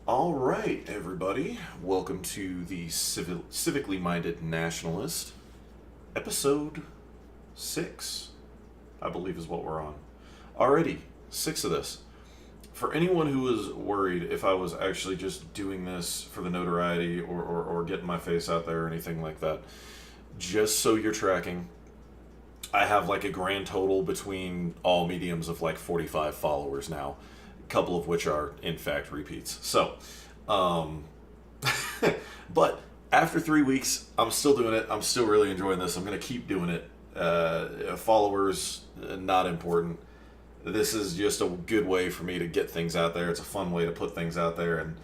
All right, everybody. Welcome to the Civically Minded Nationalist, episode 6, I believe is what we're on. Already, 6 of this. For anyone who was worried if I was actually just doing this for the notoriety or getting my face out there or anything like that, just so you're tracking, I have like a grand total between all mediums of like 45 followers now, a couple of which are in fact repeats. So, um, but after 3 weeks, I'm still doing it. I'm still really enjoying this. I'm going to keep doing it. Followers, not important. This is just a good way for me to get things out there. It's a fun way to put things out there, and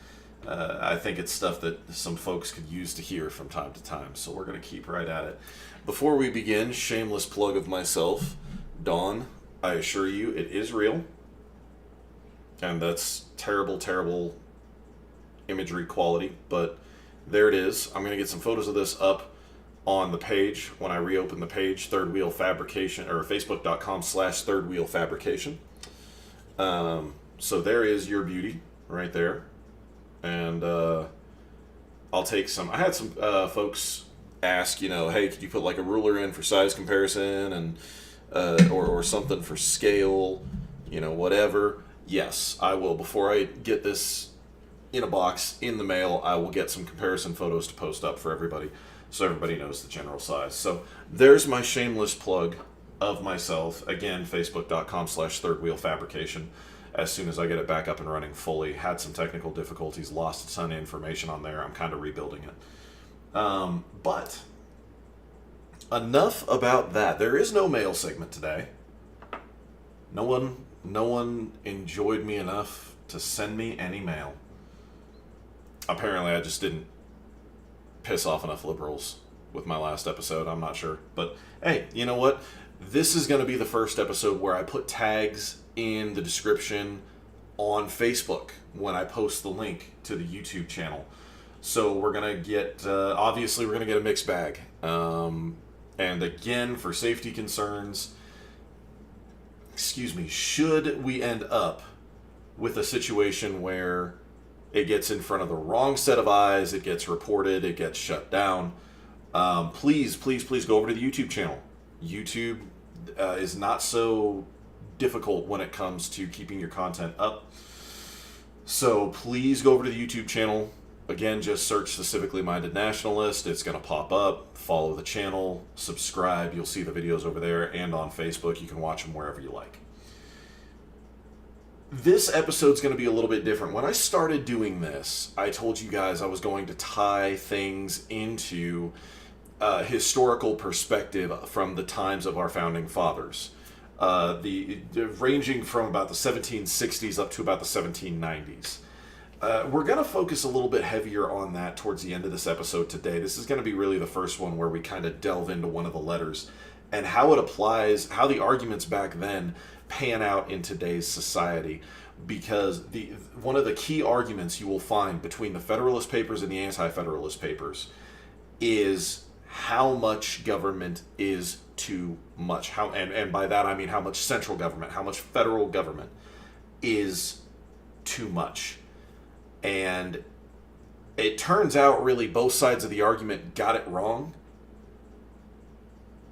I think it's stuff that some folks could use to hear from time to time. So we're going to keep right at it. Before we begin, shameless plug of myself, Dawn, I assure you it is real. And that's terrible, terrible imagery quality, but there it is. I'm going to get some photos of this up on the page when I reopen the page, Third Wheel Fabrication, or facebook.com/Third Wheel Fabrication. So there is your beauty right there. And I'll take some. I had some folks ask, hey, could you put like a ruler in for size comparison and or something for scale, whatever. Yes, I will. Before I get this in a box in the mail, I will get some comparison photos to post up for everybody so everybody knows the general size. So there's my shameless plug of myself. Again, facebook.com/Third Wheel Fabrication. As soon as I get it back up and running fully, had some technical difficulties, lost a ton of information on there. I'm kind of rebuilding it. But enough about that. There is no mail segment today. No one enjoyed me enough to send me any mail. Apparently, I just didn't piss off enough liberals with my last episode. I'm not sure. But hey, you know what? This is going to be the first episode where I put tags in the description on Facebook when I post the link to the YouTube channel. So we're going to get, obviously we're going to get a mixed bag. And again, for safety concerns, should we end up with a situation where it gets in front of the wrong set of eyes, it gets reported, it gets shut down, please go over to the YouTube channel. YouTube is not so difficult when it comes to keeping your content up. So please go over to the YouTube channel. Again, just search the Civically Minded Nationalist. It's going to pop up. Follow the channel. Subscribe. You'll see the videos over there and on Facebook. You can watch them wherever you like. This episode's going to be a little bit different. When I started doing this, I told you guys I was going to tie things into historical perspective from the times of our founding fathers. Ranging from about the 1760s up to about the 1790s. We're going to focus a little bit heavier on that towards the end of this episode today. This is going to be really the first one where we kind of delve into one of the letters and how it applies, how the arguments back then pan out in today's society. Because one of the key arguments you will find between the Federalist Papers and the Anti-Federalist Papers is how much government is too much. And by that I mean how much central government, how much federal government is too much. And it turns out really both sides of the argument got it wrong.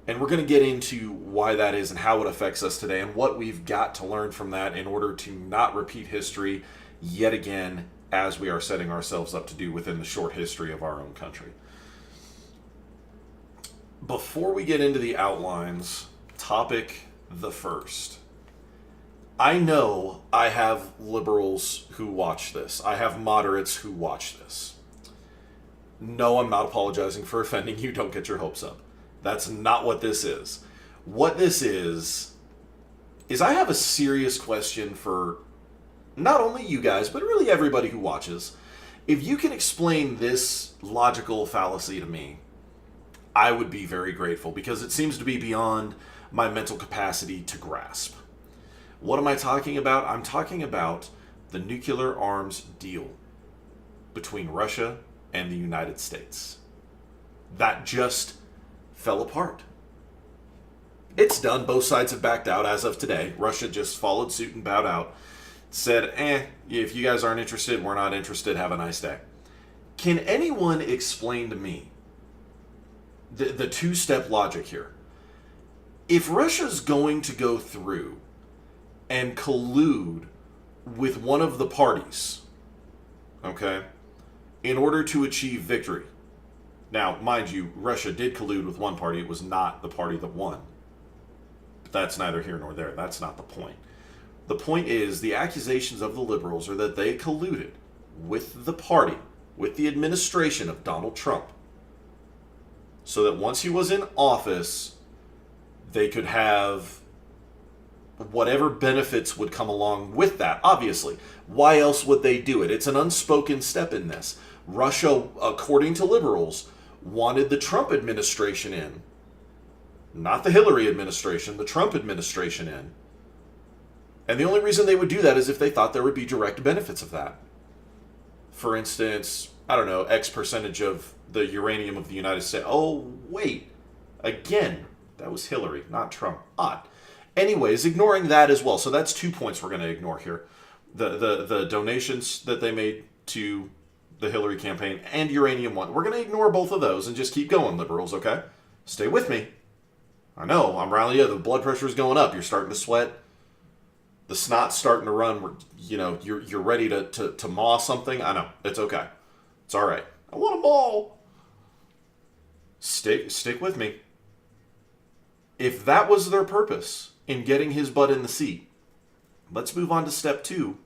And we're going to get into why that is and how it affects us today and what we've got to learn from that in order to not repeat history yet again as we are setting ourselves up to do within the short history of our own country. Before we get into the outlines, topic the first. I know I have liberals who watch this. I have moderates who watch this. No, I'm not apologizing for offending you. Don't get your hopes up. That's not what this is. What this is I have a serious question for not only you guys, but really everybody who watches. If you can explain this logical fallacy to me, I would be very grateful because it seems to be beyond my mental capacity to grasp. What am I talking about? I'm talking about the nuclear arms deal between Russia and the United States. That just fell apart. It's done. Both sides have backed out as of today. Russia just followed suit and bowed out. said, if you guys aren't interested, we're not interested, have a nice day. Can anyone explain to me the two-step logic here? If Russia's going to go through and collude with one of the parties, okay, in order to achieve victory. Now, mind you, Russia did collude with one party. It was not the party that won. But that's neither here nor there. That's not the point. The point is, the accusations of the liberals are that they colluded with the party, with the administration of Donald Trump, so that once he was in office, they could have whatever benefits would come along with that, obviously. Why else would they do it? It's an unspoken step in this. Russia, according to liberals, wanted the Trump administration in. Not the Hillary administration, the Trump administration in. And the only reason they would do that is if they thought there would be direct benefits of that. For instance, I don't know, X percentage of the uranium of the United States. Oh, wait. Again, that was Hillary, not Trump. Odd. Anyways, ignoring that as well. So that's 2 points we're going to ignore here. The donations that they made to the Hillary campaign and uranium one. We're going to ignore both of those and just keep going, liberals, okay? Stay with me. I know, I'm rallying you. The blood pressure is going up. You're starting to sweat. The snot's starting to run. You're ready to maw something. I know. It's okay. It's all right. I want a maul. Stick with me. If that was their purpose in getting his butt in the seat, let's move on to step 2.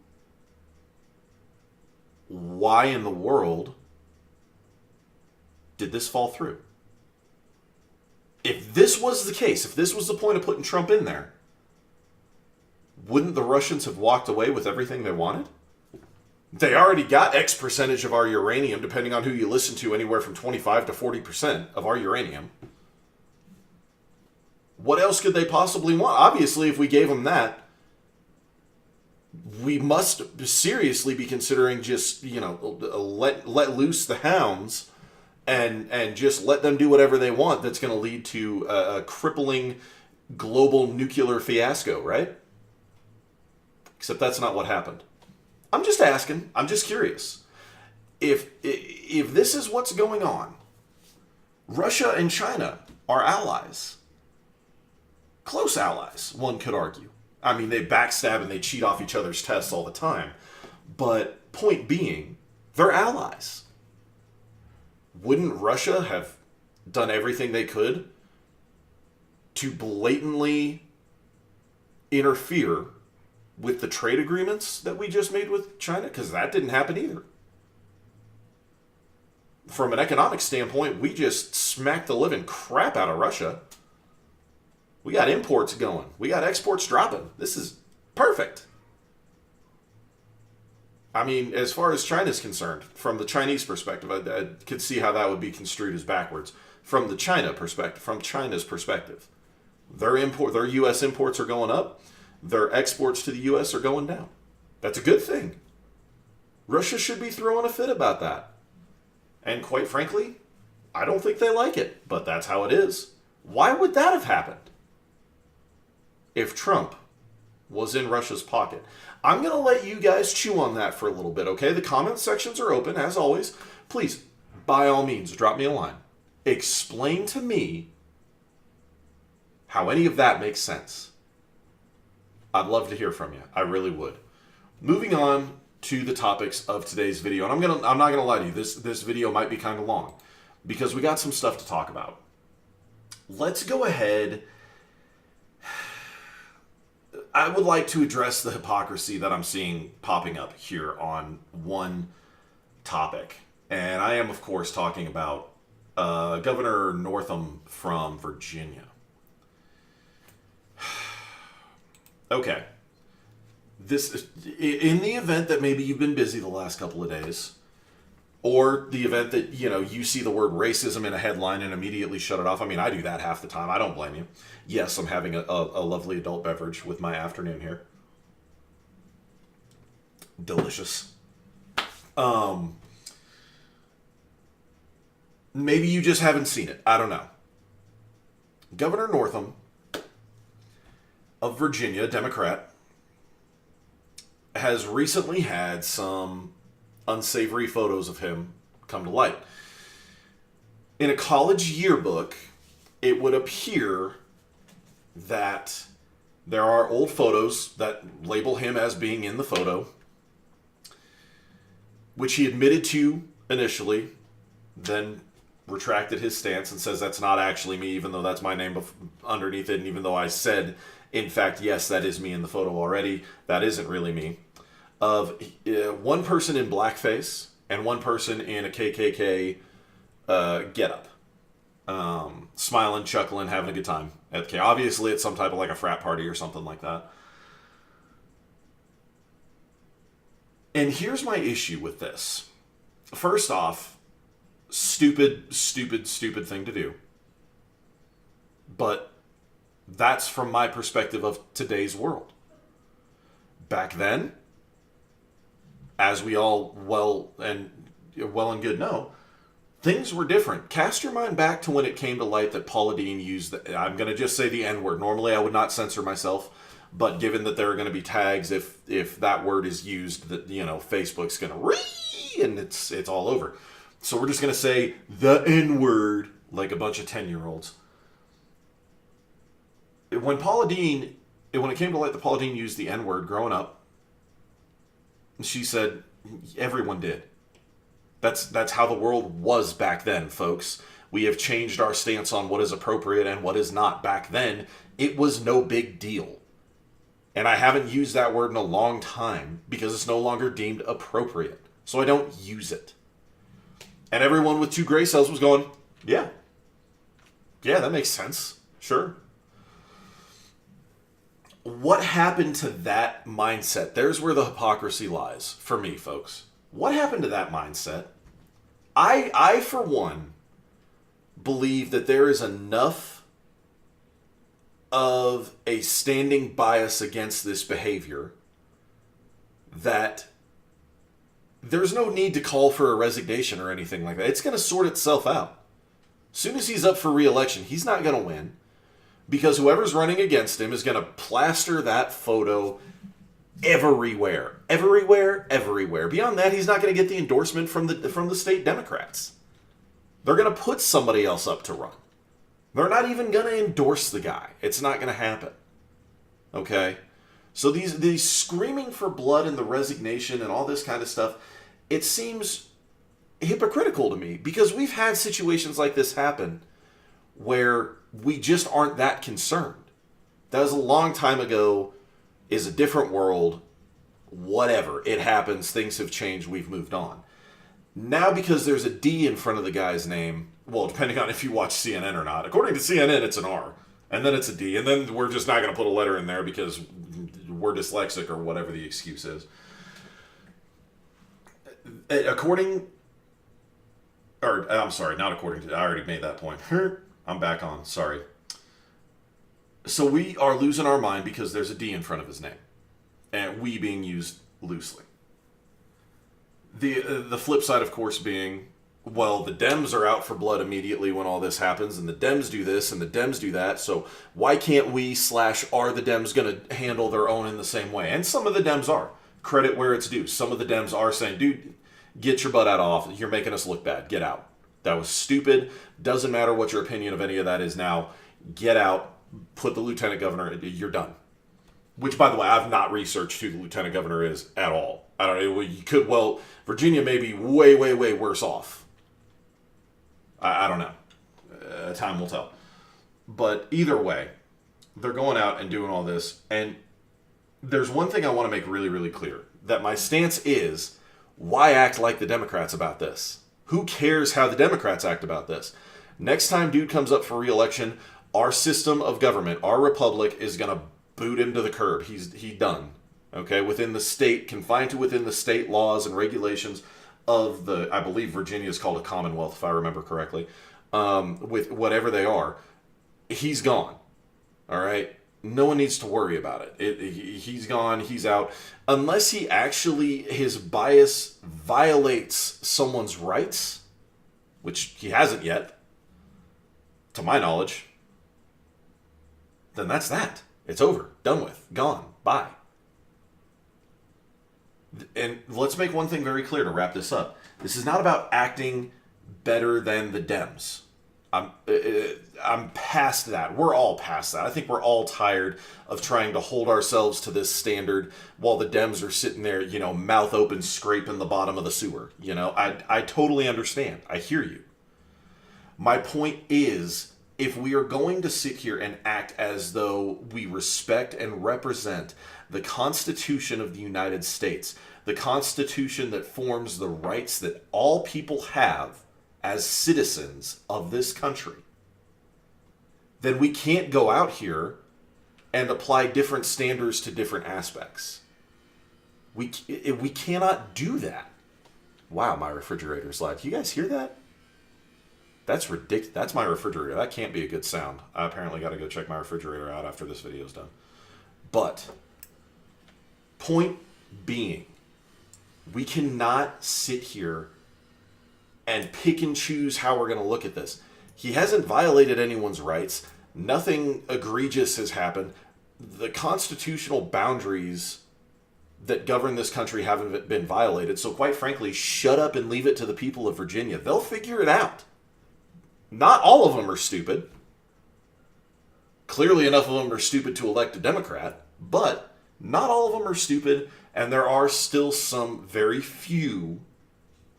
Why in the world did this fall through? If this was the case, if this was the point of putting Trump in there, wouldn't the Russians have walked away with everything they wanted? They already got X percentage of our uranium, depending on who you listen to, anywhere from 25 to 40% of our uranium. What else could they possibly want? Obviously, if we gave them that, we must seriously be considering just, let loose the hounds and just let them do whatever they want. That's going to lead to a crippling global nuclear fiasco, right? Except that's not what happened. I'm just asking. I'm just curious. If this is what's going on, Russia and China are allies. Close allies, one could argue. I mean, they backstab and they cheat off each other's tests all the time. But point being, they're allies. Wouldn't Russia have done everything they could to blatantly interfere with the trade agreements that we just made with China? Because that didn't happen either. From an economic standpoint, we just smacked the living crap out of Russia. We got imports going. We got exports dropping. This is perfect. I mean, as far as China's concerned, from the Chinese perspective, I could see how that would be construed as backwards. From the China perspective, from China's perspective, their U.S. imports are going up. Their exports to the U.S. are going down. That's a good thing. Russia should be throwing a fit about that. And quite frankly, I don't think they like it, but that's how it is. Why would that have happened? If Trump was in Russia's pocket. I'm going to let you guys chew on that for a little bit, okay? The comment sections are open, as always. Please, by all means, drop me a line. Explain to me how any of that makes sense. I'd love to hear from you. I really would. Moving on to the topics of today's video. And I'm not going to lie to you. This video might be kind of long because we got some stuff to talk about. Let's go ahead. I would like to address the hypocrisy that I'm seeing popping up here on one topic. And I am, of course, talking about Governor Northam from Virginia. Okay. This, in the event that maybe you've been busy the last couple of days, or the event that, you see the word racism in a headline and immediately shut it off. I mean, I do that half the time. I don't blame you. Yes, I'm having a lovely adult beverage with my afternoon here. Delicious. Maybe you just haven't seen it. I don't know. Governor Northam of Virginia, Democrat, has recently had some unsavory photos of him come to light. In a college yearbook, it would appear that there are old photos that label him as being in the photo, which he admitted to initially, then retracted his stance and says that's not actually me, even though that's my name underneath it, and even though I said, in fact, yes, that is me in the photo already, that isn't really me. Of one person in blackface and one person in a KKK getup, smiling, chuckling, having a good time. Okay, obviously it's some type of like a frat party or something like that. And here's my issue with this. First off, stupid thing to do. But that's from my perspective of today's world. Back then, as we all well and good know, things were different. Cast your mind back to when it came to light that Paula Deen used, I'm going to just say the N-word. Normally I would not censor myself, but given that there are going to be tags if that word is used, that, you know, Facebook's going to and it's all over. So we're just going to say the N-word like a bunch of 10-year-olds. When it came to light that Paula Deen used the N-word growing up, she said everyone did. That's how the world was back then, folks. We have changed our stance on what is appropriate and what is not. Back then, it was no big deal. And I haven't used that word in a long time because it's no longer deemed appropriate. So I don't use it. And everyone with 2 gray cells was going, yeah, that makes sense. Sure. What happened to that mindset? There's where the hypocrisy lies for me, folks. What happened to that mindset? I for one, believe that there is enough of a standing bias against this behavior that there's no need to call for a resignation or anything like that. It's going to sort itself out. As soon as he's up for re-election, he's not going to win because whoever's running against him is going to plaster that photo everywhere. Beyond that, he's not going to get the endorsement from the state Democrats. They're going to put somebody else up to run. They're not even going to endorse the guy. It's not going to happen. Okay? So these screaming for blood and the resignation and all this kind of stuff, it seems hypocritical to me because we've had situations like this happen where we just aren't that concerned. That was a long time ago, is a different world, whatever. It happens, things have changed, we've moved on. Now because there's a D in front of the guy's name, well, depending on if you watch CNN or not, according to CNN it's an R, and then it's a D, and then we're just not going to put a letter in there because we're dyslexic or whatever the excuse is. I already made that point. I'm back on, sorry. So we are losing our mind because there's a D in front of his name. And we being used loosely. The flip side, of course, being, well, the Dems are out for blood immediately when all this happens, and the Dems do this, and the Dems do that, so why can't we / are the Dems going to handle their own in the same way? And some of the Dems are. Credit where it's due. Some of the Dems are saying, dude, get your butt out of office. You're making us look bad. Get out. That was stupid. Doesn't matter what your opinion of any of that is now. Get out. Put the lieutenant governor, you're done. Which, by the way, I've not researched who the lieutenant governor is at all. I don't know. You could, well, Virginia may be way worse off. I don't know. Time will tell. But either way, they're going out and doing all this. And there's one thing I want to make really clear. That my stance is, why act like the Democrats about this? Who cares how the Democrats act about this? Next time dude comes up for re-election, our system of government, our republic, is going to boot him to the curb. He's done. Okay? Within the state, confined to within the state laws and regulations of I believe Virginia is called a commonwealth, if I remember correctly, with whatever they are, he's gone. All right? No one needs to worry about it. He's gone. He's out. Unless his bias violates someone's rights, which he hasn't yet, to my knowledge, then that's that. It's over. Done with. Gone. Bye. And let's make one thing very clear to wrap this up. This is not about acting better than the Dems. I'm past that. We're all past that. I think we're all tired of trying to hold ourselves to this standard while the Dems are sitting there, mouth open, scraping the bottom of the sewer. I totally understand. I hear you. My point is, if we are going to sit here and act as though we respect and represent the Constitution of the United States, the Constitution that forms the rights that all people have as citizens of this country, then we can't go out here and apply different standards to different aspects. We cannot do that. Wow, my refrigerator's loud. Do you guys hear that? That's ridiculous. That's my refrigerator. That can't be a good sound. I apparently got to go check my refrigerator out after this video is done. But, point being, we cannot sit here and pick and choose how we're going to look at this. He hasn't violated anyone's rights. Nothing egregious has happened. The constitutional boundaries that govern this country haven't been violated. So quite frankly, shut up and leave it to the people of Virginia. They'll figure it out. Not all of them are stupid. Clearly enough of them are stupid to elect a Democrat, but not all of them are stupid, and there are still some very few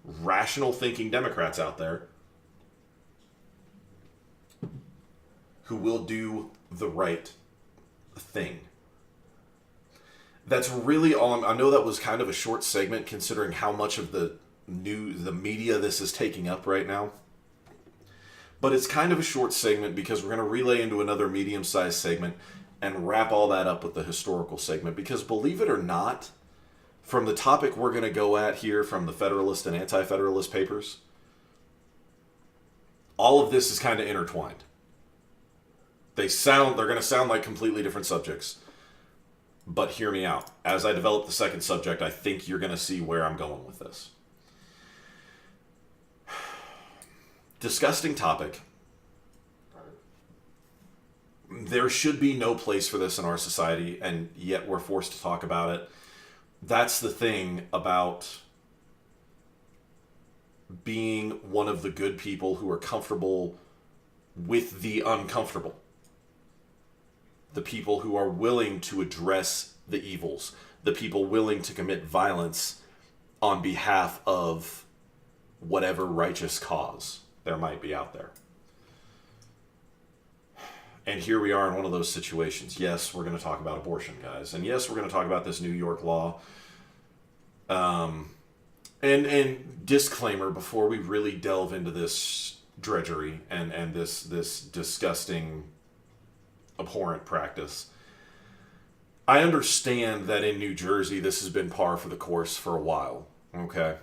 rational thinking Democrats out there who will do the right thing. That's really all. I know that was kind of a short segment considering how much of the media this is taking up right now. But it's kind of a short segment because we're going to relay into another medium-sized segment and wrap all that up with the historical segment. Because believe it or not, from the topic we're going to go at here from the Federalist and Anti-Federalist papers, all of this is kind of intertwined. They're going to sound like completely different subjects. But hear me out. As I develop the second subject, I think you're going to see where I'm going with this. Disgusting topic. There should be no place for this in our society, and yet we're forced to talk about it. That's the thing about being one of the good people who are comfortable with the uncomfortable. The people who are willing to address the evils. The people willing to commit violence on behalf of whatever righteous cause there might be out there. And here we are in one of those situations. Yes, we're going to talk about abortion, guys. And yes, we're going to talk about this New York law. And disclaimer before we really delve into this drudgery and this disgusting, abhorrent practice. I understand that in New Jersey this has been par for the course for a while. Okay?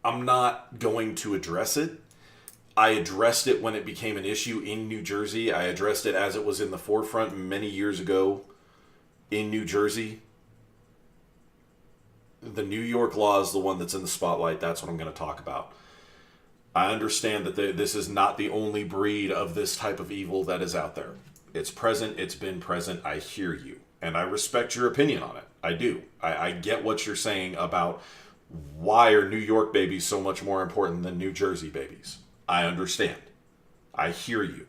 I'm not going to address it. I addressed it when it became an issue in New Jersey. I addressed it as it was in the forefront many years ago in New Jersey. The New York law is the one that's in the spotlight. That's what I'm going to talk about. I understand that this is not the only breed of this type of evil that is out there. It's present. It's been present. I hear you. And I respect your opinion on it. I do. I get what you're saying about why are New York babies so much more important than New Jersey babies. I understand. I hear you.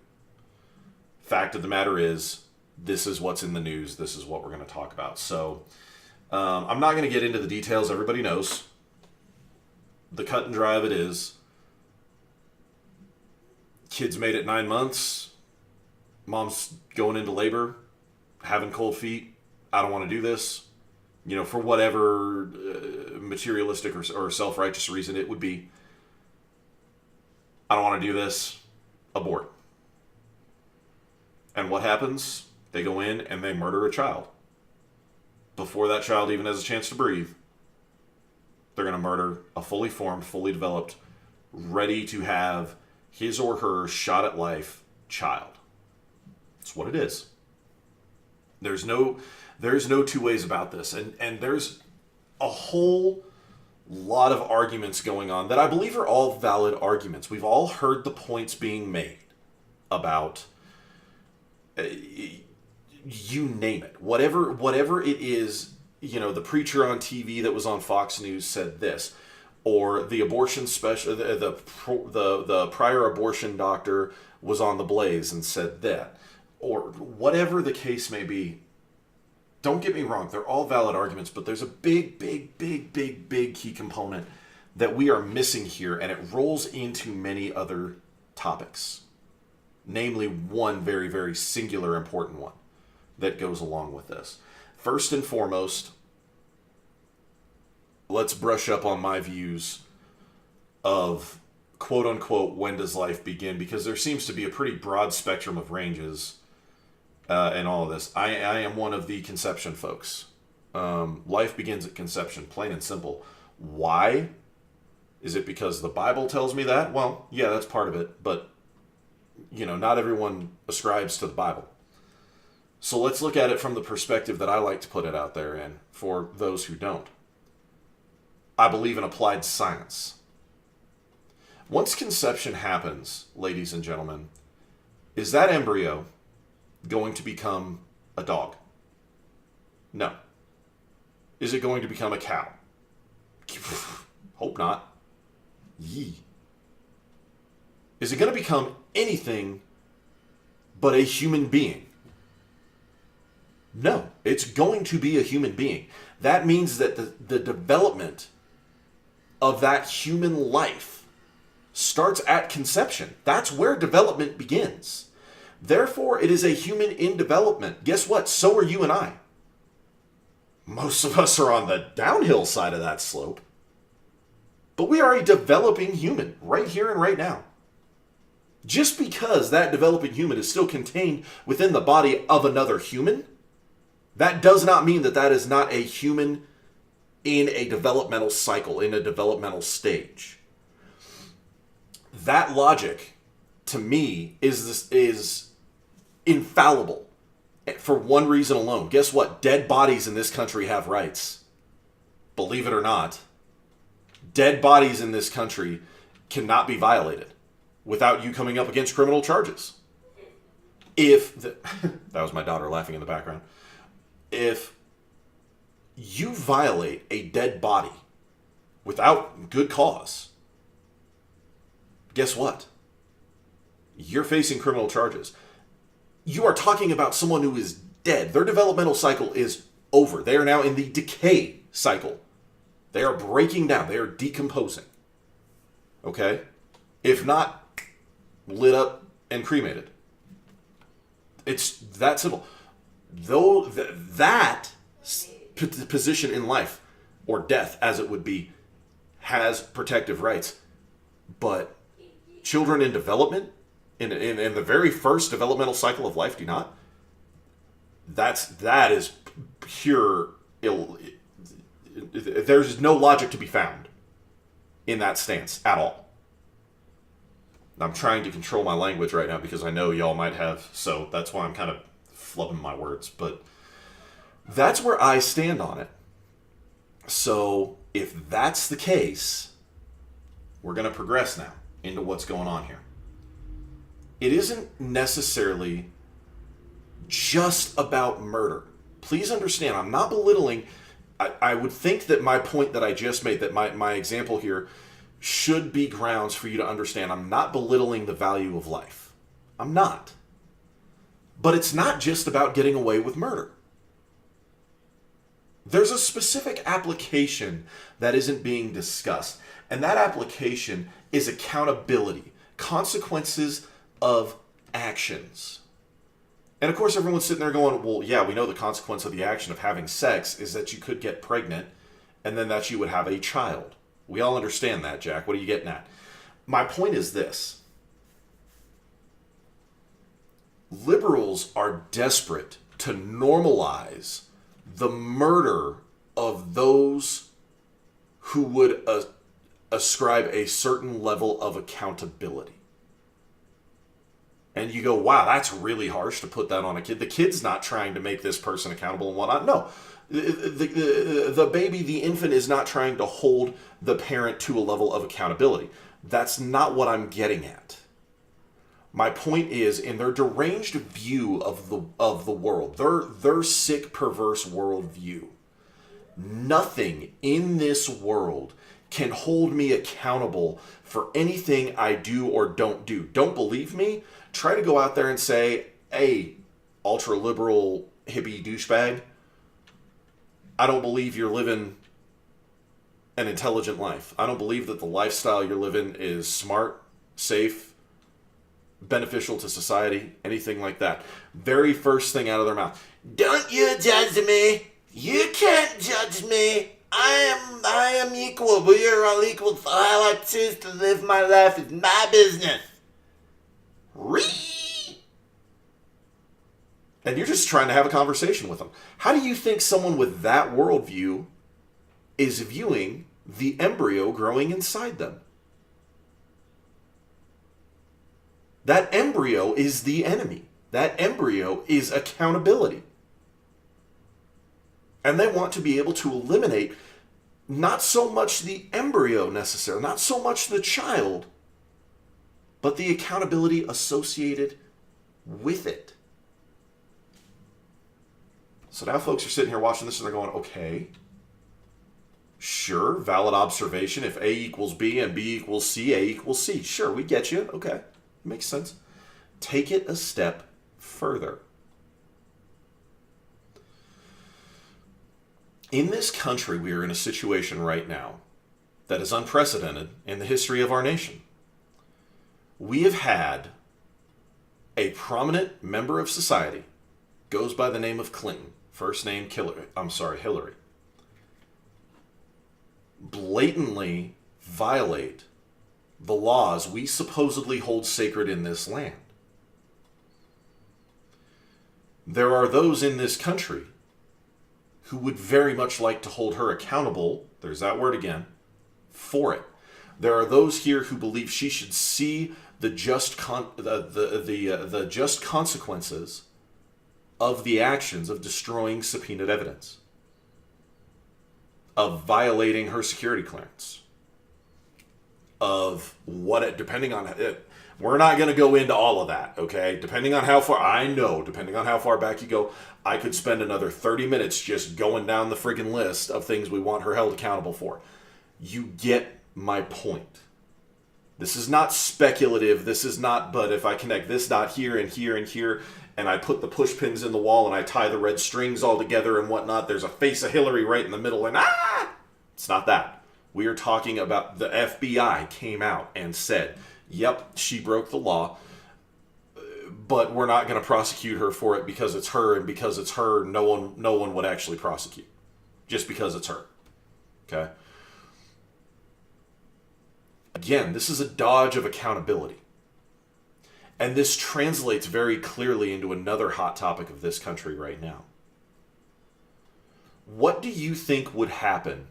Fact of the matter is, this is what's in the news. This is what we're going to talk about. So, I'm not going to get into the details. Everybody knows. The cut and dry of it is, kids made it 9 months. Mom's going into labor, having cold feet. I don't want to do this. For whatever materialistic or self-righteous reason it would be. I don't want to do this. Abort. And what happens? They go in and they murder a child. Before that child even has a chance to breathe, they're going to murder a fully formed, fully developed, ready to have his or her shot at life child. That's what it is. There's no two ways about this. And there's a whole lot of arguments going on that I believe are all valid arguments. We've all heard the points being made about you name it. Whatever it is, the preacher on TV that was on Fox News said this, or the abortion special, the prior abortion doctor was on the Blaze and said that, or whatever the case may be. Don't get me wrong, they're all valid arguments, but there's a big key component that we are missing here, and it rolls into many other topics. Namely, one very, very singular important one that goes along with this. First and foremost, let's brush up on my views of quote unquote when does life begin, because there seems to be a pretty broad spectrum of ranges in all of this. I am one of the conception folks. Life begins at conception, plain and simple. Why? Is it because the Bible tells me that? Well, yeah, that's part of it, but not everyone ascribes to the Bible. So let's look at it from the perspective that I like to put it out there in for those who don't. I believe in applied science. Once conception happens, ladies and gentlemen, is that embryo going to become a dog? No. Is it going to become a cow? Hope not. Yee. Is it going to become anything but a human being? No, it's going to be a human being. That means that the development of that human life starts at conception. That's where development begins. Therefore, it is a human in development. Guess what? So are you and I. Most of us are on the downhill side of that slope. But we are a developing human right here and right now. Just because that developing human is still contained within the body of another human, that does not mean that that is not a human in a developmental cycle, in a developmental stage. That logic, to me, is infallible for one reason alone. Guess what? Dead bodies in this country have rights. Believe it or not. Dead bodies in this country cannot be violated without you coming up against criminal charges. That was my daughter laughing in the background. If you violate a dead body without good cause, guess what? You're facing criminal charges. You are talking about someone who is dead. Their developmental cycle is over. They are now in the decay cycle. They are breaking down. They are decomposing. Okay? If not, lit up and cremated. It's that simple. Though that position in life, or death as it would be, has protective rights. But children in development, in the very first developmental cycle of life, do not. That is pure ill. There's no logic to be found in that stance at all. I'm trying to control my language right now because I know y'all might have, so that's why I'm kind of flubbing my words, but that's where I stand on it. So if that's the case, we're going to progress now into what's going on here. It isn't necessarily just about murder. Please understand, I'm not belittling. I would think that my point that I just made, that my example here, should be grounds for you to understand I'm not belittling the value of life. I'm not. But it's not just about getting away with murder. There's a specific application that isn't being discussed, and that application is accountability, consequences of actions. And of course, everyone's sitting there going, well, yeah, we know the consequence of the action of having sex is that you could get pregnant and then that you would have a child. We all understand that, Jack. What are you getting at? My point is this. Liberals are desperate to normalize the murder of those who would ascribe a certain level of accountability. And you go, wow, that's really harsh to put that on a kid. The kid's not trying to make this person accountable and whatnot. No, the baby, the infant is not trying to hold the parent to a level of accountability. That's not what I'm getting at. My point is, in their deranged view of the world, their sick, perverse worldview, Nothing in this world can hold me accountable for anything I do or don't do. Don't believe me? Try to go out there and say, hey, ultra liberal hippie douchebag, I don't believe you're living an intelligent life. I don't believe that the lifestyle you're living is smart, safe, beneficial to society, anything like that. Very first thing out of their mouth. Don't you judge me. You can't judge me. I am equal, but you're unequal. So how I choose to live my life is my business. And you're just trying to have a conversation with them. How do you think someone with that worldview is viewing the embryo growing inside them? That embryo is the enemy. That embryo is accountability. And they want to be able to eliminate not so much the embryo necessarily, not so much the child, but the accountability associated with it. So now folks are sitting here watching this and they're going, okay, sure, valid observation. If A equals B and B equals C, A equals C. Sure, we get you. Okay, makes sense. Take it a step further. In this country, we are in a situation right now that is unprecedented in the history of our nation. We have had a prominent member of society, goes by the name of Clinton, first name Hillary, blatantly violate the laws we supposedly hold sacred in this land. There are those in this country who would very much like to hold her accountable, there's that word again, for it. There are those here who believe she should see the just consequences of the actions of destroying subpoenaed evidence, of violating her security clearance, of what, depending on it, we're not going to go into all of that, okay? Depending on how far back you go, I could spend another 30 minutes just going down the friggin' list of things we want her held accountable for. You get my point. This is not speculative. This is not, but if I connect this dot here and here and here, and I put the push pins in the wall and I tie the red strings all together and whatnot, there's a face of Hillary right in the middle, and it's not that. We are talking about the FBI came out and said, yep, she broke the law, but we're not going to prosecute her for it because it's her, and because it's her, no one would actually prosecute. Just because it's her. Okay? Again, this is a dodge of accountability. And this translates very clearly into another hot topic of this country right now. What do you think would happen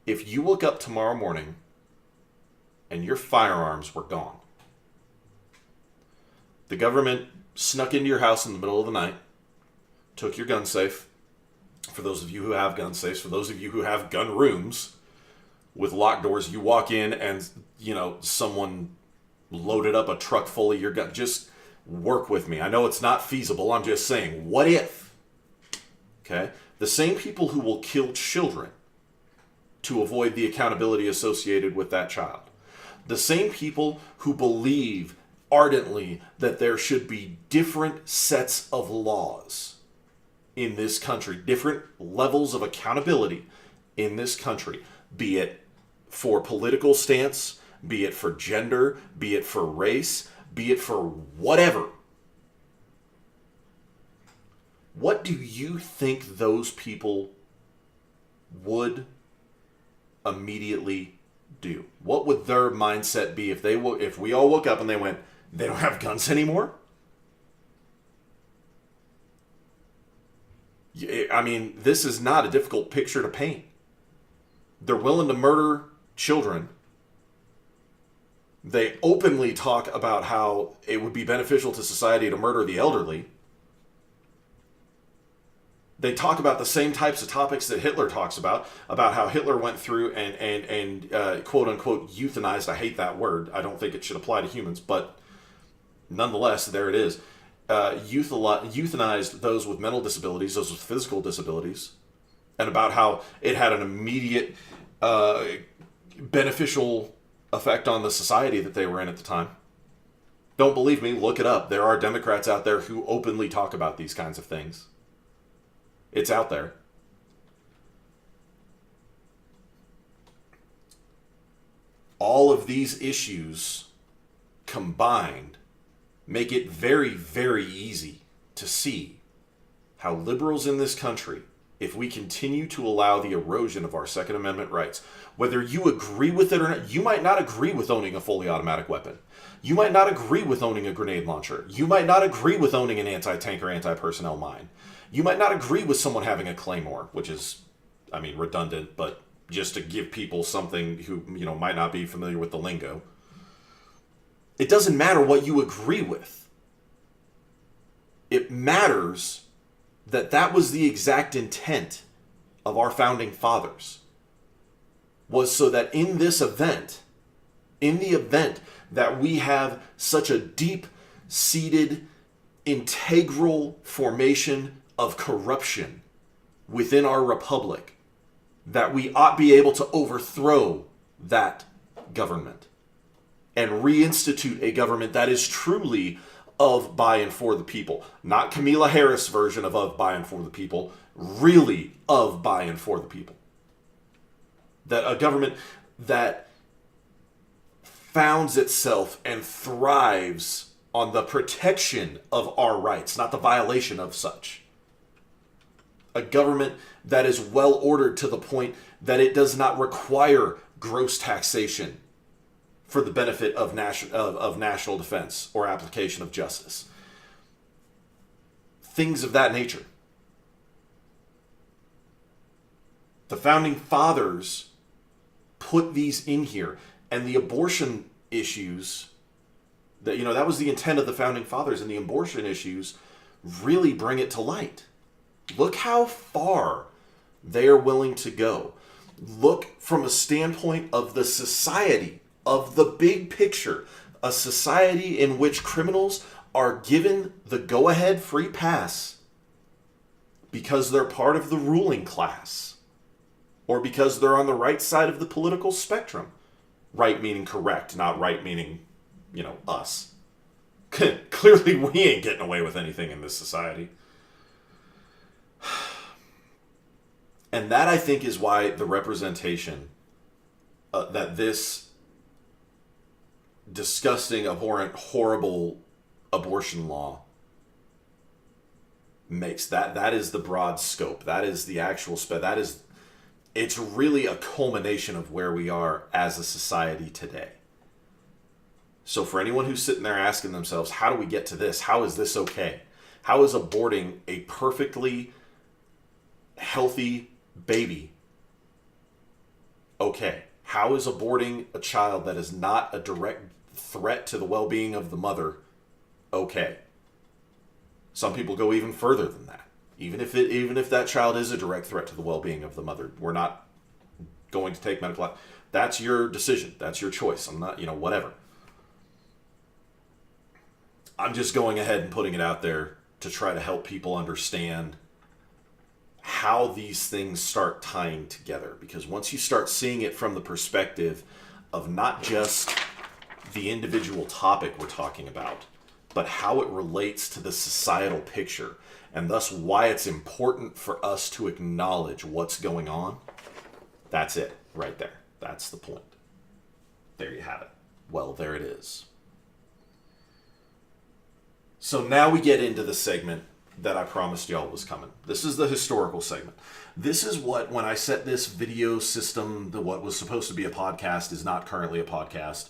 if you woke up tomorrow morning and your firearms were gone? The government snuck into your house in the middle of the night, took your gun safe. For those of you who have gun safes, for those of you who have gun rooms with locked doors, you walk in and, someone loaded up a truck full of your gun. Just work with me. I know it's not feasible. I'm just saying, what if? Okay? The same people who will kill children to avoid the accountability associated with that child. The same people who believe ardently that there should be different sets of laws in this country, different levels of accountability in this country, be it for political stance, be it for gender, be it for race, be it for whatever. What do you think those people would immediately do? What would their mindset be if we all woke up and they went, they don't have guns anymore? I mean, this is not a difficult picture to paint. They're willing to murder children. They openly talk about how it would be beneficial to society to murder the elderly. They talk about the same types of topics that Hitler talks about how Hitler went through and quote unquote euthanized. I hate that word. I don't think it should apply to humans, but nonetheless, there it is. Euthanized those with mental disabilities, those with physical disabilities, and about how it had an immediate beneficial effect on the society that they were in at the time. Don't believe me? Look it up. There are Democrats out there who openly talk about these kinds of things. It's out there. All of these issues combined make it very, very easy to see how liberals in this country, if we continue to allow the erosion of our Second Amendment rights, whether you agree with it or not, you might not agree with owning a fully automatic weapon. You might not agree with owning a grenade launcher. You might not agree with owning an anti-tank or anti-personnel mine. You might not agree with someone having a claymore, which is, redundant, but just to give people something who, might not be familiar with the lingo. It doesn't matter what you agree with. It matters that that was the exact intent of our founding fathers, was so that in this event, in the event that we have such a deep-seated, integral formation of corruption within our republic, that we ought be able to overthrow that government and reinstitute a government that is truly of, by, and for the people. Not Kamala Harris' version of, by, and for the people. Really of, by, and for the people. That a government that founds itself and thrives on the protection of our rights, not the violation of such. A government that is well ordered to the point that it does not require gross taxation for the benefit of national defense or application of justice. Things of that nature. The founding fathers put these in here, and the abortion issues, that was the intent of the founding fathers, and the abortion issues really bring it to light. Look how far they are willing to go. Look from a standpoint of the society, of the big picture, a society in which criminals are given the go-ahead free pass because they're part of the ruling class, or because they're on the right side of the political spectrum. Right meaning correct, not right meaning, us. Clearly we ain't getting away with anything in this society. And that, I think, is why the representation that this disgusting, abhorrent, horrible abortion law makes, that is the broad scope. That is the actual it's really a culmination of where we are as a society today. So for anyone who's sitting there asking themselves, how do we get to this? How is this okay? How is aborting a perfectly healthy baby okay? How is aborting a child that is not a direct threat to the well-being of the mother okay? Some people go even further than that. Even if that child is a direct threat to the well-being of the mother, we're not going to take medical action. That's your decision. That's your choice. I'm not, whatever. I'm just going ahead and putting it out there to try to help people understand how these things start tying together. Because once you start seeing it from the perspective of not just the individual topic we're talking about, but how it relates to the societal picture, and thus why it's important for us to acknowledge what's going on, that's it right there. That's the point. There you have it. Well, there it is. So now we get into the segment that I promised y'all was coming. This is the historical segment. This is what, when I set this video system, what was supposed to be a podcast is not currently a podcast.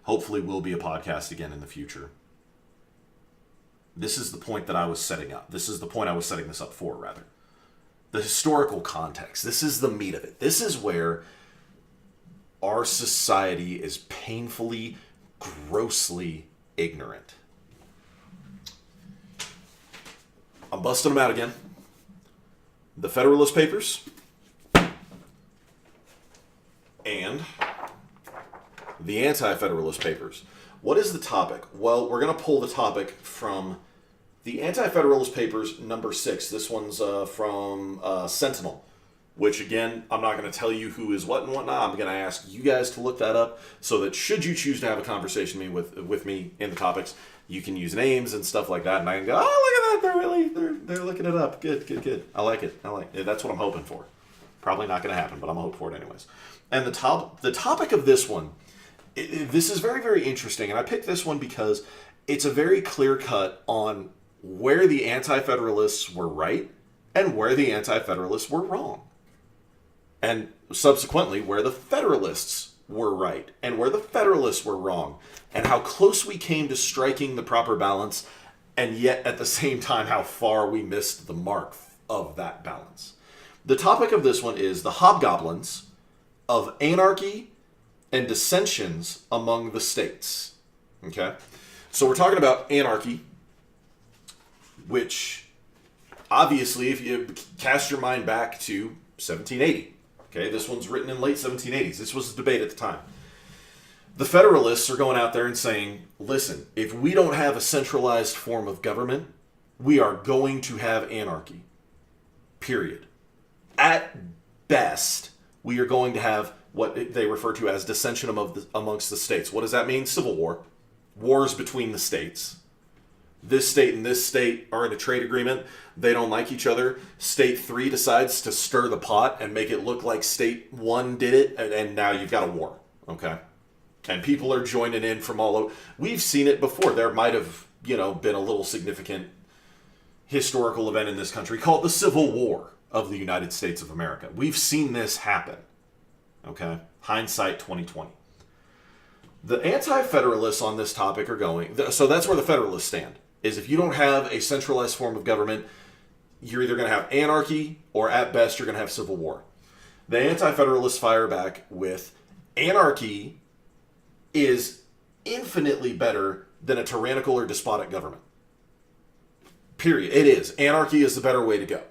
Hopefully will be a podcast again in the future. This is the point that I was setting up. This is the point I was setting this up for, rather. The historical context. This is the meat of it. This is where our society is painfully, grossly ignorant. I'm busting them out again. The Federalist Papers and the Anti-Federalist Papers. What is the topic? Well, we're going to pull the topic from the Anti-Federalist Papers, number 6. This one's from Sentinel. which again, I'm not going to tell you who is what and whatnot. I'm going to ask you guys to look that up so that should you choose to have a conversation with me in the topics, you can use names and stuff like that, and I can go, oh, look at that, they're looking it up. Good. I like it. That's what I'm hoping for. Probably not going to happen, but I'm hoping for it anyways. And the topic of this one, this is very, very interesting, and I picked this one because it's a very clear cut on where the Anti-Federalists were right and where the Anti-Federalists were wrong. And subsequently, where the Federalists were right and where the Federalists were wrong, and how close we came to striking the proper balance, and yet at the same time how far we missed the mark of that balance. The topic of this one is the hobgoblins of anarchy and dissensions among the states. Okay? So we're talking about anarchy, which obviously, if you cast your mind back to 1780, okay, this one's written in late 1780s. This was a debate at the time. The Federalists are going out there and saying, listen, if we don't have a centralized form of government, we are going to have anarchy. Period. At best, we are going to have what they refer to as dissension amongst the states. What does that mean? Civil war. Wars between the states. This state and this state are in a trade agreement. They don't like each other. State 3 decides to stir the pot and make it look like State 1 did it, and now you've got a war. Okay? And people are joining in from all over. We've seen it before. There might have, been a little significant historical event in this country called the Civil War of the United States of America. We've seen this happen. Okay? Hindsight 2020. The Anti-Federalists on this topic are going... So that's where the Federalists stand. Is if you don't have a centralized form of government, you're either going to have anarchy or at best you're going to have civil war. The Anti-Federalists fire back with anarchy is infinitely better than a tyrannical or despotic government. Period. It is. Anarchy is the better way to go.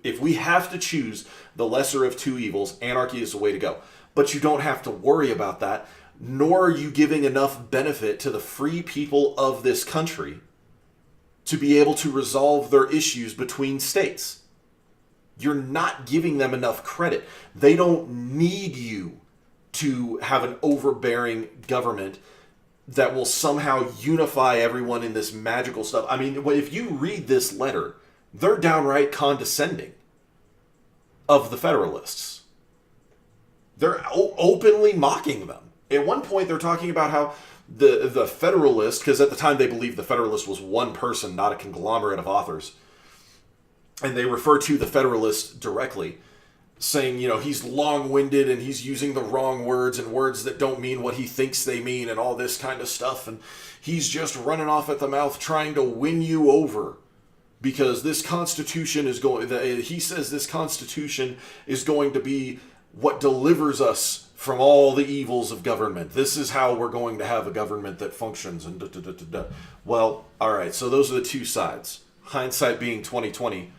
If we have to choose the lesser of two evils, anarchy is the way to go. But you don't have to worry about that, nor are you giving enough benefit to the free people of this country to be able to resolve their issues between states. You're not giving them enough credit. They don't need you to have an overbearing government that will somehow unify everyone in this magical stuff. I mean, if you read this letter, they're downright condescending of the Federalists. They're openly mocking them. At one point, they're talking about how the Federalist, because at the time they believed the Federalist was one person, not a conglomerate of authors, and they refer to the Federalist directly, saying, he's long-winded and he's using the wrong words and words that don't mean what he thinks they mean and all this kind of stuff, and he's just running off at the mouth trying to win you over because this Constitution is he says this Constitution is going to be what delivers us from all the evils of government. This is how we're going to have a government that functions and da. Well, all right, so those are the two sides. Hindsight being 2020.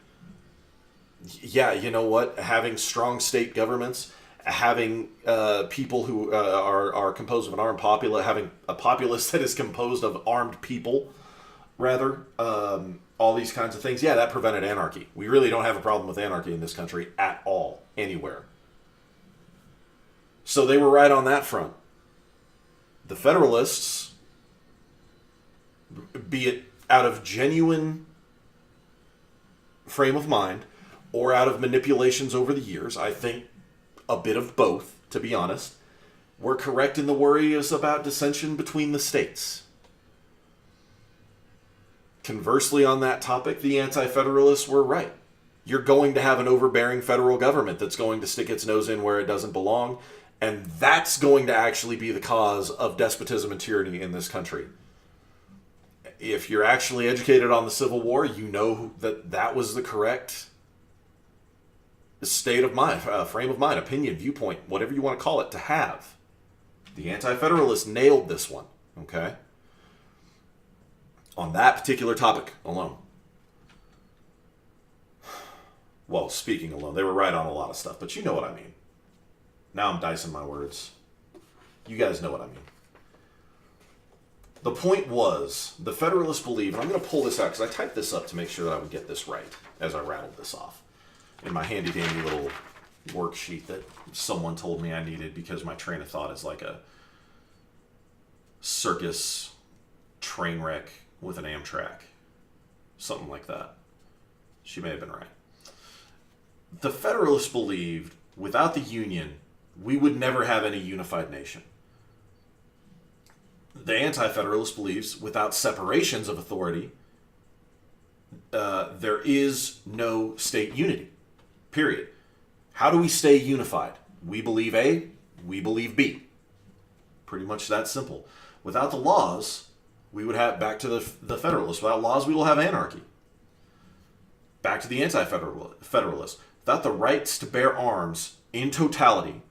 Yeah, you know what? Having strong state governments, having people who are composed of an armed populace, having a populace that is composed of armed people, rather, all these kinds of things. Yeah, that prevented anarchy. We really don't have a problem with anarchy in this country at all, anywhere. So they were right on that front. The Federalists, be it out of genuine frame of mind or out of manipulations over the years, I think a bit of both, to be honest, were correct in the worries about dissension between the states. Conversely, on that topic, the Anti-Federalists were right. You're going to have an overbearing federal government that's going to stick its nose in where it doesn't belong, and that's going to actually be the cause of despotism and tyranny in this country. If you're actually educated on the Civil War, you know that that was the correct state of mind, frame of mind, opinion, viewpoint, whatever you want to call it, to have. The Anti-Federalists nailed this one, okay? On that particular topic alone. Well, speaking alone, they were right on a lot of stuff, but you know what I mean. Now I'm dicing my words. You guys know what I mean. The point was, the Federalists believe, and I'm going to pull this out because I typed this up to make sure that I would get this right as I rattled this off in my handy-dandy little worksheet that someone told me I needed because my train of thought is like a circus train wreck with an Amtrak. Something like that. She may have been right. The Federalists believed without the Union, we would never have any unified nation. The Anti-Federalist believes without separations of authority, there is no state unity. Period. How do we stay unified? We believe A, we believe B. Pretty much that simple. Without the laws, we would have, back to the Federalists, without laws, we will have anarchy. Back to the Anti-Federalists. Without the rights to bear arms in totality,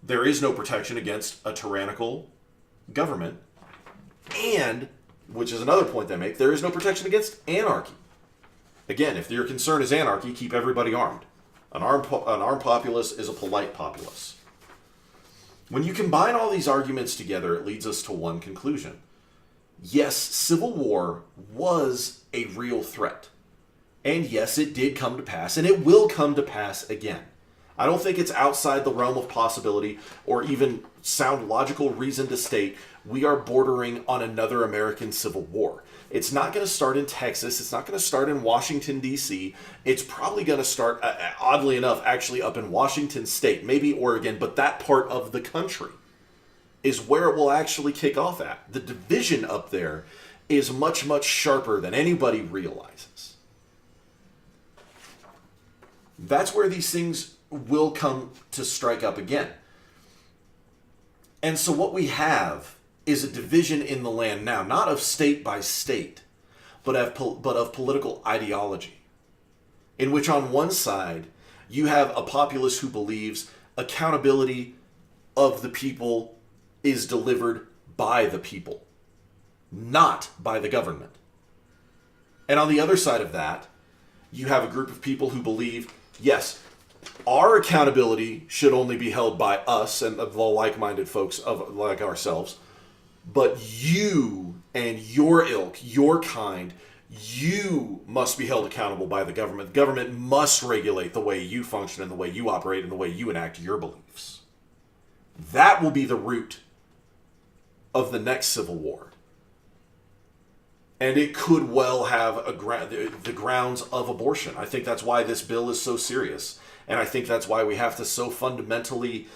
there is no protection against a tyrannical government. And, which is another point they make, there is no protection against anarchy. Again, if your concern is anarchy, keep everybody armed. An armed populace is a polite populace. When you combine all these arguments together, it leads us to one conclusion. Yes, civil war was a real threat. And yes, it did come to pass, and it will come to pass again. I don't think it's outside the realm of possibility or even sound logical reason to state we are bordering on another American Civil War. It's not going to start in Texas. It's not going to start in Washington, D.C. It's probably going to start, oddly enough, actually up in Washington State, maybe Oregon, but that part of the country is where it will actually kick off at. The division up there is much, much sharper than anybody realizes. That's where these things will come to strike up again. And so what we have is a division in the land now, not of state by state, but of political ideology, in which on one side you have a populace who believes accountability of the people is delivered by the people, not by the government. And on the other side of that, you have a group of people who believe, yes, our accountability should only be held by us and the like-minded folks like ourselves, but you and your ilk, your kind, you must be held accountable by the government. The government must regulate the way you function and the way you operate and the way you enact your beliefs. That will be the root of the next Civil War. And it could well have the grounds of abortion. I think that's why this bill is so serious. And I think that's why we have to so fundamentally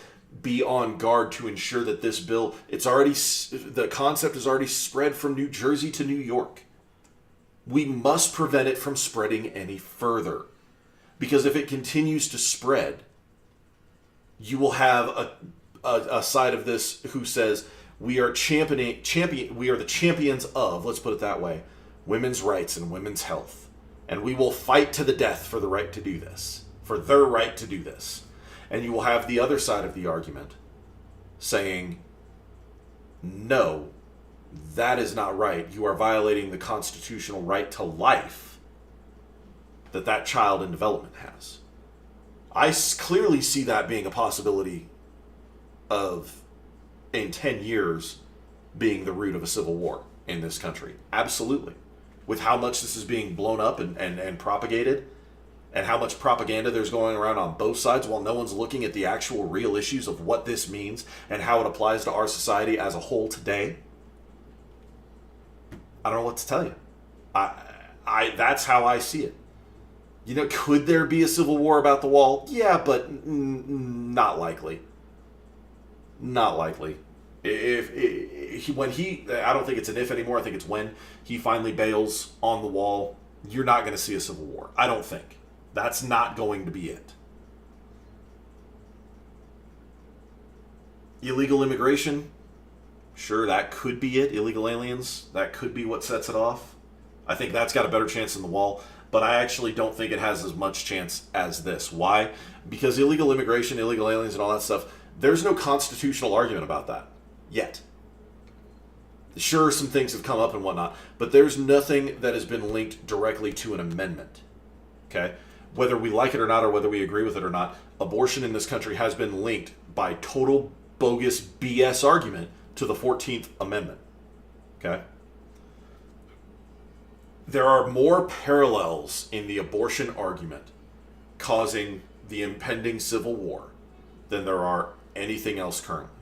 be on guard to ensure that this bill, the concept is already spread from New Jersey to New York. We must prevent it from spreading any further. Because if it continues to spread, you will have a side of this who says, we are the champions of, let's put it that way, women's rights and women's health. And we will fight to the death for the right to do this, for their right to do this. And you will have the other side of the argument saying, no, that is not right. You are violating the constitutional right to life that child in development has. I clearly see that being a possibility of, in 10 years, being the root of a civil war in this country. Absolutely. With how much this is being blown up and propagated, and how much propaganda there's going around on both sides while no one's looking at the actual real issues of what this means and how it applies to our society as a whole today. I don't know what to tell you. That's how I see it. You know, could there be a civil war about the wall? Yeah, but not likely. Not likely. I don't think it's an if anymore. I think it's when he finally bails on the wall. You're not going to see a civil war. I don't think. That's not going to be it. Illegal immigration, sure, that could be it. Illegal aliens, that could be what sets it off. I think that's got a better chance than the wall, but I actually don't think it has as much chance as this. Why? Because illegal immigration, illegal aliens, and all that stuff, there's no constitutional argument about that yet. Sure, some things have come up and whatnot, but there's nothing that has been linked directly to an amendment. Okay? Whether we like it or not, or whether we agree with it or not, abortion in this country has been linked by total bogus BS argument to the 14th Amendment. Okay? There are more parallels in the abortion argument causing the impending Civil War than there are anything else currently.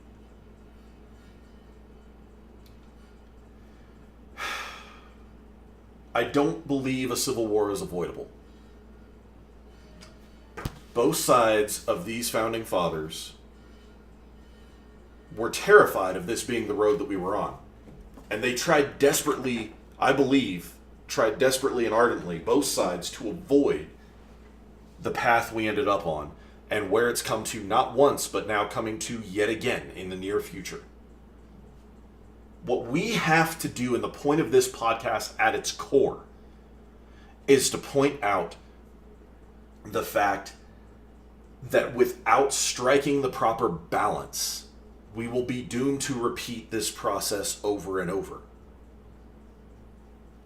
I don't believe a civil war is avoidable. Both sides of these founding fathers were terrified of this being the road that we were on. And they tried desperately, I believe, and ardently, both sides, to avoid the path we ended up on and where it's come to not once, but now coming to yet again in the near future. What we have to do, and the point of this podcast at its core, is to point out the fact that without striking the proper balance, we will be doomed to repeat this process over and over.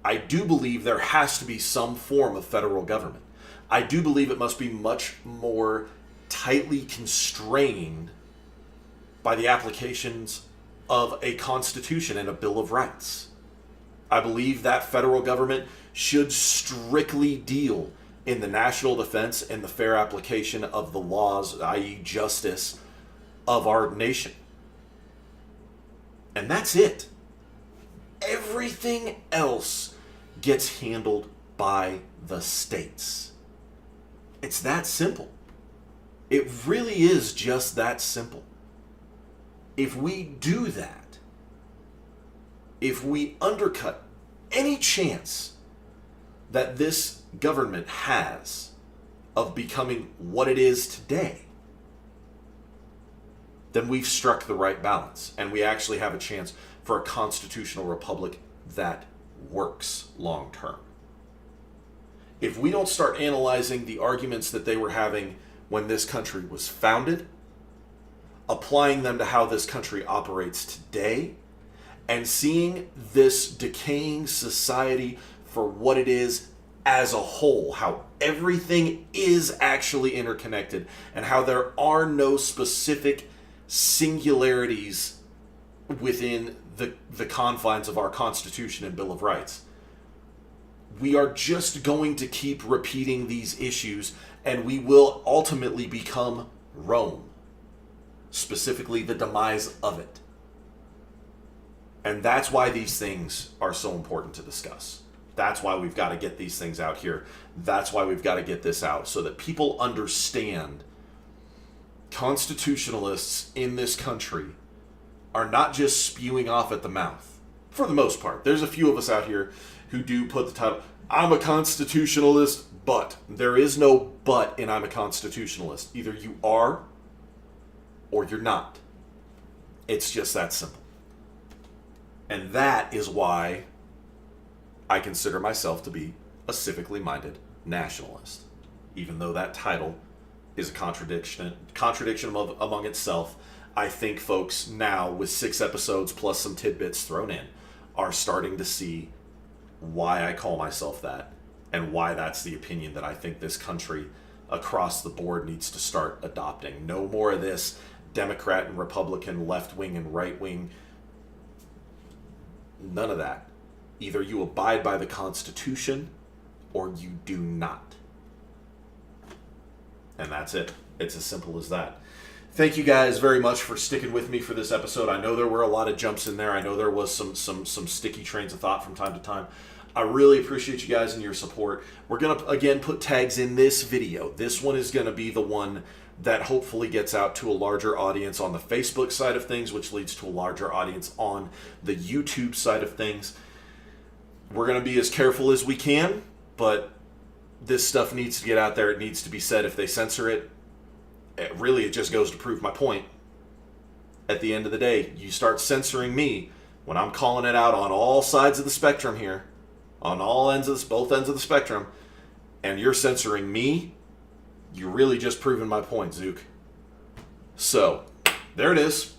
I do believe there has to be some form of federal government. I do believe it must be much more tightly constrained by the applications of a constitution and a Bill of Rights. I believe that federal government should strictly deal in the national defense and the fair application of the laws, i.e. justice, of our nation. And that's it. Everything else gets handled by the states. It's that simple. It really is just that simple. If we do that, if we undercut any chance that this government has of becoming what it is today, then we've struck the right balance, and we actually have a chance for a constitutional republic that works long term. If we don't start analyzing the arguments that they were having when this country was founded, applying them to how this country operates today, and seeing this decaying society for what it is as a whole, how everything is actually interconnected, and how there are no specific singularities within the confines of our Constitution and Bill of Rights. We are just going to keep repeating these issues, and we will ultimately become Rome. Specifically, the demise of it. And that's why these things are so important to discuss. That's why we've got to get these things out here. That's why we've got to get this out, so that people understand constitutionalists in this country are not just spewing off at the mouth. For the most part. There's a few of us out here who do put the title, I'm a constitutionalist, but. There is no but in I'm a constitutionalist. Either you are or you're not. It's just that simple. And that is why I consider myself to be a civically minded nationalist. Even though that title is a contradiction among itself, I think folks now, with 6 episodes plus some tidbits thrown in, are starting to see why I call myself that, and why that's the opinion that I think this country across the board needs to start adopting. No more of this Democrat and Republican, left wing and right wing. None of that. Either you abide by the Constitution or you do not. And that's it. It's as simple as that. Thank you guys very much for sticking with me for this episode. I know there were a lot of jumps in there. I know there was some sticky trains of thought from time to time. I really appreciate you guys and your support. We're going to, again, put tags in this video. This one is going to be the one that hopefully gets out to a larger audience on the Facebook side of things, which leads to a larger audience on the YouTube side of things. We're going to be as careful as we can, but this stuff needs to get out there. It needs to be said. If they censor it, it just goes to prove my point. At the end of the day, you start censoring me when I'm calling it out on all sides of the spectrum here, on both ends of the spectrum, and you're censoring me, you're really just proving my point, Zook. So, there it is.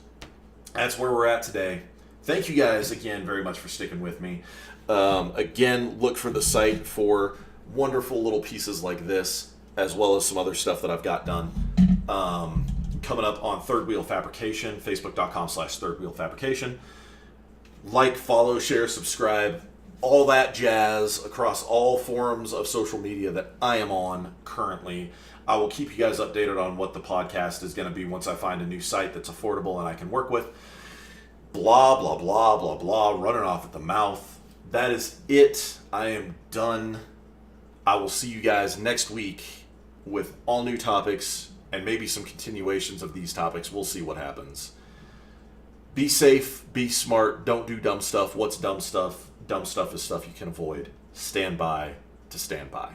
That's where we're at today. Thank you guys again very much for sticking with me. Again, look for the site for wonderful little pieces like this, as well as some other stuff that I've got done. Coming up on Third Wheel Fabrication, facebook.com/Third Wheel Fabrication. Like, follow, share, subscribe, all that jazz across all forms of social media that I am on currently. I will keep you guys updated on what the podcast is going to be once I find a new site that's affordable and I can work with. Blah, blah, blah, blah, blah, running off at the mouth. That is it. I am done. I will see you guys next week with all new topics and maybe some continuations of these topics. We'll see what happens. Be safe, be smart, don't do dumb stuff. What's dumb stuff? Dumb stuff is stuff you can avoid. Stand by to stand by.